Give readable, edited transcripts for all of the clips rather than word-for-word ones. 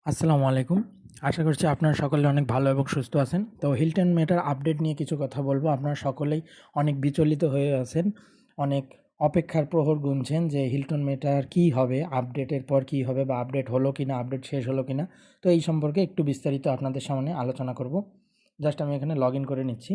আসসালামু আলাইকুম। আশা করছি আপনারা সকলে অনেক ভালো এবং সুস্থ আছেন। তো হিলটন মেটার আপডেট নিয়ে কিছু কথা বলবো। আপনারা সকলেই অনেক বিচলিত হয়ে আছেন, অনেক অপেক্ষার প্রহর গুনছেন যে হিলটন মেটার কী হবে, আপডেটের পর কী হবে বা আপডেট হলো কি না, আপডেট শেষ হলো কি না। তো এই সম্পর্কে একটু বিস্তারিত আপনাদের সামনে আলোচনা করব। জাস্ট আমি এখানে লগ ইন করে নিচ্ছি।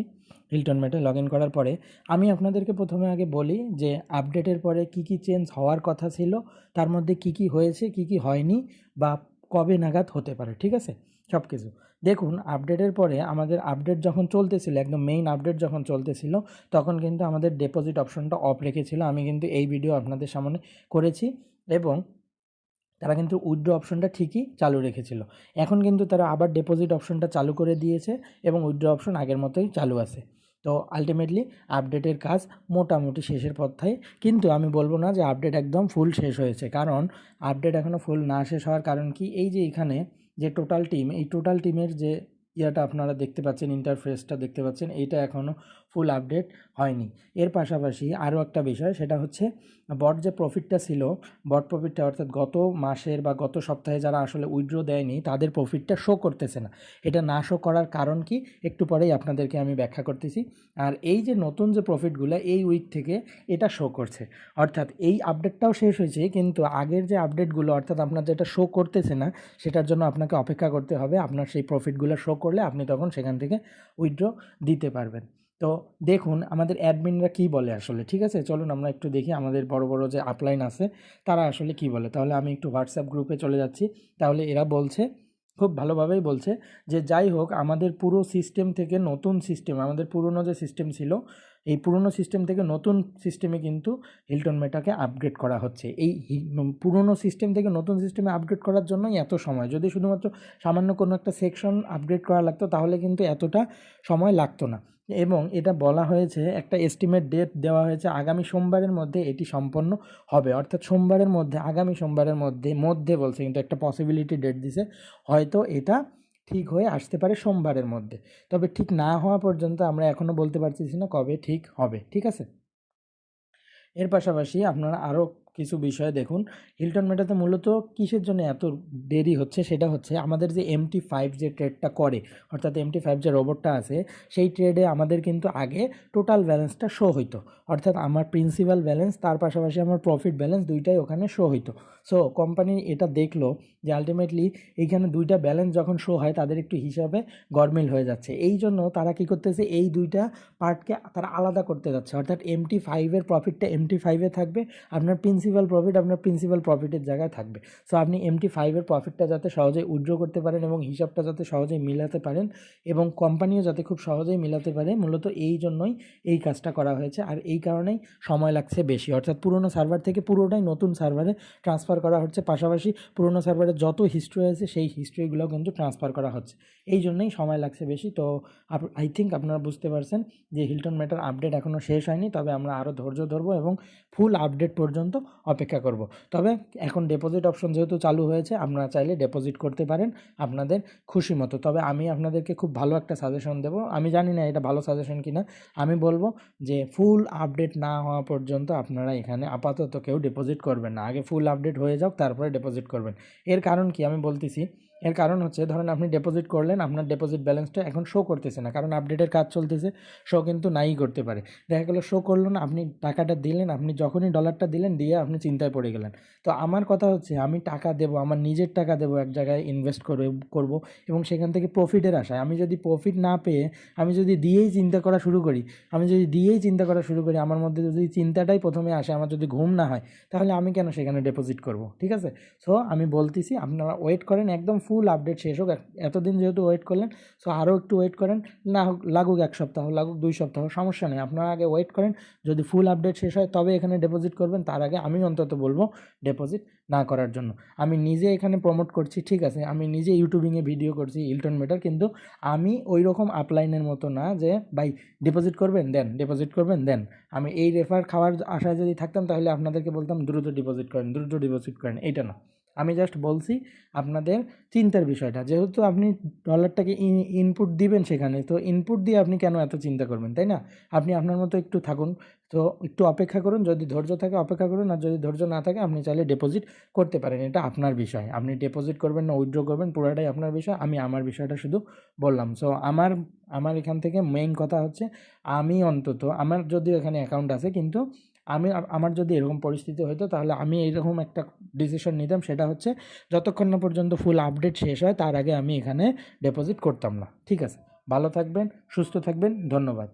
হিলটন মেটে লগ ইন করার পরে আমি আপনাদেরকে প্রথমে আগে বলি যে আপডেটের পরে কী কী চেঞ্জ হওয়ার কথা ছিল, তার মধ্যে কী কী হয়েছে, কী কী হয়নি বা কবে নাগাদ হতে পারে, ঠিক আছে? সব কিছু দেখুন। আপডেটের পরে আমাদের আপডেট যখন চলতেছিল, একদম মেইন আপডেট যখন চলতেছিল, তখন কিন্তু আমাদের ডিপোজিট অপশনটা অফ রেখেছিল। আমি কিন্তু এই ভিডিও আপনাদের সামনে করেছি এবং তারা কিন্তু উইথড্র অপশনটা ঠিকই চালু রেখেছিল। এখন কিন্তু তারা আবার ডিপোজিট অপশনটা চালু করে দিয়েছে এবং উইথড্র অপশন আগের মতোই চালু আছে। তো আলটিমেটলি আপডেটের কাজ মোটামুটি শেষের পথে। কিন্তু আমি বলবো না যে আপডেট একদম ফুল শেষ হয়েছে, কারণ আপডেট এখনও ফুল না শেষ হওয়ার কারণ কি, এই যে এখানে যে টোটাল টিম, এই টোটাল টিমের যে ইয়াটা আপনারা দেখতে পাচ্ছেন, ইন্টারফেসটা দেখতে পাচ্ছেন, এইটা এখনও ফুল আপডেট হয়নি। এর পাশাপাশি আরও একটা বিষয়, সেটা হচ্ছে বট যে প্রফিটটা ছিল, বট প্রফিটটা অর্থাৎ গত মাসের বা গত সপ্তাহে যারা আসলে উইথড্র দেয়নি তাদের প্রফিটটা শো করতেছে না। এটা না শো করার কারণ কি, একটু পরেই আপনাদেরকে আমি ব্যাখ্যা করতেছি। আর এই যে নতুন যে প্রফিটগুলো এই উইক থেকে এটা শো করছে, অর্থাৎ এই আপডেটটাও শেষ হয়েছে, কিন্তু আগের যে আপডেটগুলো অর্থাৎ আপনার যেটা শো করতেছে না সেটার জন্য আপনাকে অপেক্ষা করতে হবে। আপনার সেই প্রফিটগুলো শো করলে আপনি তখন সেখান থেকে উইথড্র দিতে পারবেন। তো দেখুন আমাদের অ্যাডমিনরা কী বলে আসলে, ঠিক আছে? চলুন আমরা একটু দেখি আমাদের বড় বড় যে আপলাইন আছে তারা আসলে কী বলে। তাহলে আমি একটু হোয়াটসঅ্যাপ গ্রুপে চলে যাচ্ছি। তাহলে এরা বলছে, খুব ভালোভাবেই বলছে, যে যাই হোক আমাদের পুরো সিস্টেম থেকে নতুন সিস্টেম, আমাদের পুরনো যে সিস্টেম ছিল এই পুরনো সিস্টেম থেকে নতুন সিস্টেমে কিন্তু হিলটন মেটাকে আপগ্রেড করা হচ্ছে। এই পুরনো সিস্টেম থেকে নতুন সিস্টেমে আপগ্রেড করার জন্যই এত সময়। যদি শুধুমাত্র সামান্য কোনো একটা সেকশন আপগ্রেড করা লাগতো তাহলে কিন্তু এতটা সময় লাগতো না। এবং এটা বলা হয়েছে, একটা এস্টিমেট ডেট দেওয়া হয়েছে, আগামী সোমবারের মধ্যে এটি সম্পন্ন হবে। অর্থাৎ সোমবারের মধ্যে, আগামী সোমবারের মধ্যে মধ্যে বলছে, কিন্তু একটা পসিবিলিটি ডেট দিছে, হয়তো এটা ঠিক হয়ে আসতে পারে সোমবারের মধ্যে। তবে ঠিক না হওয়া পর্যন্ত আমরা এখনও বলতে পারতেছি না কবে ঠিক হবে, ঠিক আছে? এর পাশাপাশি আপনারা আরও কিছু বিষয় দেখুন। হিলটন মেটাতে মূলত কিসের জন্য এত দেরি হচ্ছে, সেটা হচ্ছে আমাদের যে MT5 যে ট্রেডটা করে, অর্থাৎ MT5 যে রোবটটা আছে, সেই ট্রেডে আমাদের কিন্তু আগে টোটাল ব্যালেন্সটা শো হইতো। অর্থাৎ আমার প্রিন্সিপাল ব্যালেন্স তার পাশাপাশি আমার প্রফিট ব্যালেন্স দুইটাই ওখানে শো হইতো। সো কোম্পানি এটা দেখলো যে আলটিমেটলি এইখানে দুইটা ব্যালেন্স যখন শো হয় তাদের একটু হিসাবে গরমিল হয়ে যাচ্ছে। এই জন্য তারা কী করতেছে, এই দুইটা পার্টকে তারা আলাদা করতে যাচ্ছে। অর্থাৎ MT5-এর প্রফিটটা MT5-এ থাকবে, আপনার প্রিন্সিপাল প্রফিট আপনার প্রিন্সিপাল প্রফিটের জায়গায় থাকবে। সো আপনি MT5-এর প্রফিটটা যাতে সহজেই উইথড্র করতে পারেন এবং হিসাবটা যাতে সহজেই মিলাতে পারেন এবং কোম্পানিও যাতে খুব সহজেই মিলাতে পারে, মূলত এই জন্যই এই কাজটা করা হয়েছে। আর এই কারণেই সময় লাগছে বেশি। অর্থাৎ পুরোনো সার্ভার থেকে পুরোটাই নতুন সার্ভারে ট্রান্সফার করা হচ্ছে, পাশাপাশি পুরোনো সার্ভারে যত হিস্ট্রি আছে সেই হিস্ট্রিগুলোও কিন্তু ট্রান্সফার করা হচ্ছে। এই জন্যই সময় লাগছে বেশি। তো আই থিঙ্ক আপনারা বুঝতে পারছেন যে হিলটন মেটার আপডেট এখনও শেষ হয়নি, তবে আমরা আরও ধৈর্য ধরবো এবং ফুল আপডেট পর্যন্ত অপেক্ষা করব। তবে এখন ডিপোজিট অপশন যেহেতু চালু হয়েছে, আপনারা চাইলে ডিপোজিট করতে পারেন আপনাদের খুশি মতো। তবে আমি আপনাদেরকে খুব ভালো একটা সাজেশন দেবো, আমি জানি না এটা ভালো সাজেশন কিনা, আমি বলবো যে ফুল আপডেট না হওয়া পর্যন্ত আপনারা এখানে আপাতত কেউ ডিপোজিট করবেন না। আগে ফুল আপডেট হয়ে যাক, তারপরে ডিপোজিট করবেন। এর কারণ কি আমি বলতেছি। এর কারণ হচ্ছে, ধরেন আপনি ডিপোজিট করলেন, আপনার ডিপোজিট ব্যালেন্সটা এখন শো করতেছে না, কারণ আপডেটের কাজ চলতেছে। শো কিন্তু নাই করতে পারে, দেখা গেলো শো করলো না, আপনি টাকাটা দিলেন, আপনি যখনই ডলারটা দিলেন দিয়ে আপনি চিন্তায় পড়ে গেলেন। তো আমার কথা হচ্ছে, আমি টাকা দেবো, আমার নিজের টাকা দেবো, এক জায়গায় ইনভেস্ট করব এবং সেখান থেকে প্রফিটের আশায়, আমি যদি প্রফিট না পেয়ে আমি যদি দিয়েই চিন্তা করা শুরু করি, আমার মধ্যে যদি চিন্তাটাই প্রথমে আসে, আমার যদি ঘুম না হয়, তাহলে আমি কেন সেখানে ডিপোজিট করব, ঠিক আছে? সো আমি বলতেছি আপনারা ওয়েট করেন, একদম ফুল আপডেট শেষ হোক। এতদিন যেহেতু ওয়েট করলেন, সো আরও একটু ওয়েট করেন। না হোক, লাগুক 1 সপ্তাহ, লাগুক 2 সপ্তাহ, সমস্যা নেই, আপনারা আগে ওয়েট করেন। যদি ফুল আপডেট শেষ হয় তবে এখানে ডিপোজিট করবেন, তার আগে আমি অন্তত বলবো ডিপোজিট না করার জন্য। আমি নিজে এখানে প্রমোট করছি, ঠিক আছে, আমি নিজে ইউটিউবিংয়ে ভিডিও করছি হিলটন মেটার, কিন্তু আমি ওই রকম আপলাইনের মতো না যে ভাই ডিপোজিট করবেন দেন, ডিপোজিট করবেন দেন। আমি এই রেফার খাওয়ার আশায় যদি থাকতাম তাহলে আপনাদেরকে বলতাম দ্রুত ডিপোজিট করেন, দ্রুত ডিপোজিট করেন, এইটা না। আমি জাস্ট বলছি আপনাদের চিন্তার বিষয়টা, যেহেতু আপনি ডলারটাকে ইনপুট দিবেন সেখানে, তো ইনপুট দিয়ে আপনি কেন এত চিন্তা করবেন, তাই না? আপনি আপনার মতো একটু থাকুন, তো একটু অপেক্ষা করুন, যদি ধৈর্য থাকে অপেক্ষা করুন, আর যদি ধৈর্য না থাকে আপনি চাইলে ডিপোজিট করতে পারেন, এটা আপনার বিষয়। আপনি ডিপোজিট করবেন না উইথড্র করবেন পুরোটাই আপনার বিষয়, আমি আমার বিষয়টা শুধু বললাম। সো আমার এখান থেকে মেইন কথা হচ্ছে, আমি অন্তত আমার যদিও এখানে অ্যাকাউন্ট আছে, কিন্তু আমার যদি এরকম পরিস্থিতি হতো তাহলে আমি এইরকম একটা ডিসিশন নিতাম, সেটা হচ্ছে যতক্ষণ না পর্যন্ত ফুল আপডেট শেষ হয় তার আগে আমি এখানে ডিপোজিট করতাম না। ঠিক আছে, ভালো থাকবেন, সুস্থ থাকবেন, ধন্যবাদ।